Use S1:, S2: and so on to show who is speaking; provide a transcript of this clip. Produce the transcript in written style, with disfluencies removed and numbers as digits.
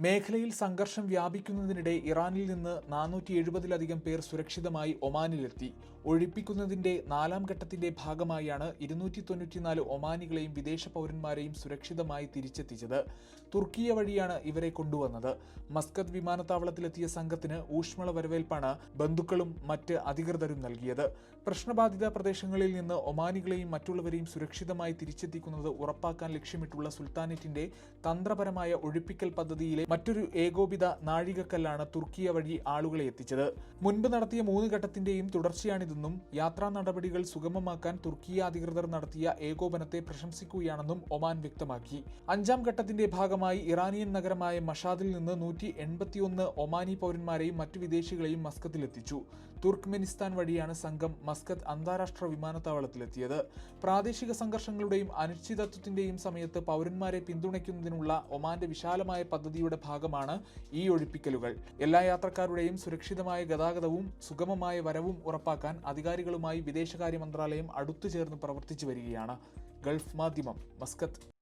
S1: മേഖലയിൽ സംഘർഷം വ്യാപിക്കുന്നതിനിടെ ഇറാനിൽ നിന്ന് 470-ലധികം പേർ സുരക്ഷിതമായി ഒമാനിലെത്തി. ഒഴിപ്പിക്കുന്നതിന്റെ 4ാം ഘട്ടത്തിന്റെ ഭാഗമായാണ് 294 ഒമാനികളെയും വിദേശ പൗരന്മാരെയും സുരക്ഷിതമായി തിരിച്ചെത്തിച്ചത്. തുർക്കിയ വഴിയാണ് ഇവരെ കൊണ്ടുവന്നത്. മസ്കത്ത് വിമാനത്താവളത്തിലെത്തിയ സംഘത്തിന് ഊഷ്മള വരവേൽപ്പാണ് ബന്ധുക്കളും മറ്റ് അധികൃതരും നൽകിയത്. പ്രശ്നബാധിത പ്രദേശങ്ങളിൽ നിന്ന് ഒമാനികളെയും മറ്റുള്ളവരെയും സുരക്ഷിതമായി തിരിച്ചെത്തിക്കുന്നത് ഉറപ്പാക്കാൻ ലക്ഷ്യമിട്ടുള്ള സുൽത്താനേറ്റിന്റെ തന്ത്രപരമായ ഒഴിപ്പിക്കൽ പദ്ധതിയിലെ മറ്റൊരു ഏകോപിത നാഴികക്കല്ലാണ് തുർക്കിയ വഴി ആളുകളെ എത്തിച്ചത്. മുൻപ് നടത്തിയ 3 ഘട്ടത്തിന്റെയും തുടർച്ചയാണിതെന്നും യാത്രാ നടപടികൾ സുഗമമാക്കാൻ തുർക്കിയ അധികൃതർ നടത്തിയ ഏകോപനത്തെ പ്രശംസിക്കുകയാണെന്നും ഒമാൻ വ്യക്തമാക്കി. 5ാം ഘട്ടത്തിന്റെ ഭാഗമായി ഇറാനിയൻ നഗരമായ മഷാദിൽ നിന്ന് 181 ഒമാനി പൗരന്മാരെയും മറ്റു വിദേശികളെയും മസ്കത്തിലെത്തിച്ചു. തുർക്ക്മെനിസ്ഥാൻ വഴിയാണ് സംഘം മസ്കത്ത് അന്താരാഷ്ട്ര വിമാനത്താവളത്തിലെത്തിയത്. പ്രാദേശിക സംഘർഷങ്ങളുടെയും അനിശ്ചിതത്വത്തിന്റെയും സമയത്ത് പൗരന്മാരെ പിന്തുണയ്ക്കുന്നതിനുള്ള ഒമാന്റെ വിശാലമായ പദ്ധതിയുടെ ഭാഗമാണ് ഈ ഒഴിപ്പിക്കലുകൾ. എല്ലാ യാത്രക്കാരുടെയും സുരക്ഷിതമായ ഗതാഗതവും സുഗമമായ വരവും ഉറപ്പാക്കാൻ അധികാരികളുമായി വിദേശകാര്യ മന്ത്രാലയം അടുത്തുചേർന്ന് പ്രവർത്തിച്ചു വരികയാണ്. ഗൾഫ് മാധ്യമം, മസ്കത്ത്.